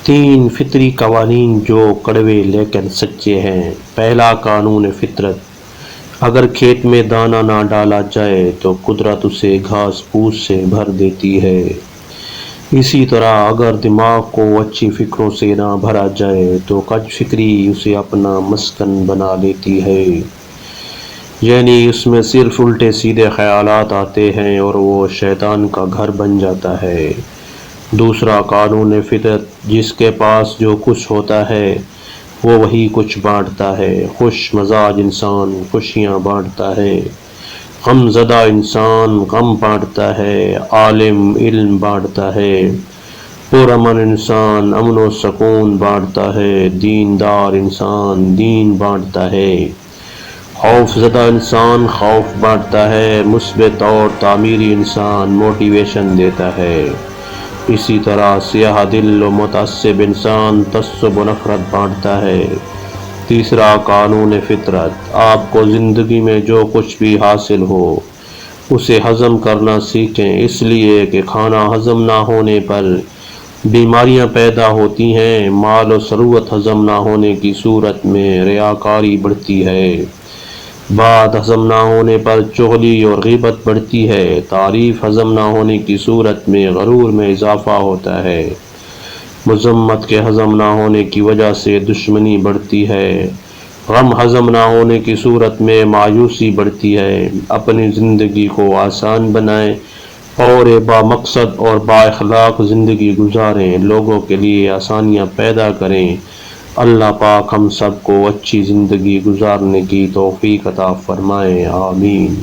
تین فطری قوانین جو کڑوے لیکن سچے ہیں۔ پہلا قانون فطرت، اگر کھیت میں دانہ نہ ڈالا جائے تو قدرت اسے گھاس پھوس سے بھر دیتی ہے۔ اسی طرح اگر دماغ کو اچھی فکروں سے نہ بھرا جائے تو کج فکری اسے اپنا مسکن بنا لیتی ہے، یعنی اس میں صرف الٹے سیدھے خیالات آتے ہیں اور وہ شیطان کا گھر بن جاتا ہے۔ دوسرا قانون فطرت، جس کے پاس جو کچھ ہوتا ہے وہ وہی کچھ بانٹتا ہے۔ خوش مزاج انسان خوشیاں بانٹتا ہے، غم زدہ انسان غم بانٹتا ہے، عالم علم بانٹتا ہے، پرامن انسان امن و سکون بانٹتا ہے، دیندار انسان دین بانٹتا ہے، خوف زدہ انسان خوف بانٹتا ہے، مثبت اور تعمیری انسان موٹیویشن دیتا ہے۔ اسی طرح سیاہ دل و متعصب انسان تعصب و نفرت بانٹتا ہے۔ تیسرا قانون فطرت، آپ کو زندگی میں جو کچھ بھی حاصل ہو اسے ہضم کرنا سیکھیں، اس لیے کہ کھانا ہضم نہ ہونے پر بیماریاں پیدا ہوتی ہیں، مال و ثروت ہضم نہ ہونے کی صورت میں ریاکاری بڑھتی ہے، بات ہضم نہ ہونے پر چغلی اور غیبت بڑھتی ہے، تعریف ہضم نہ ہونے کی صورت میں غرور میں اضافہ ہوتا ہے، مذمت کے ہضم نہ ہونے کی وجہ سے دشمنی بڑھتی ہے، غم ہضم نہ ہونے کی صورت میں مایوسی بڑھتی ہے۔ اپنی زندگی کو آسان بنائیں اور با مقصد اور با اخلاق زندگی گزاریں، لوگوں کے لیے آسانیاں پیدا کریں۔ اللہ پاک ہم سب کو اچھی زندگی گزارنے کی توفیق عطا فرمائے، آمین۔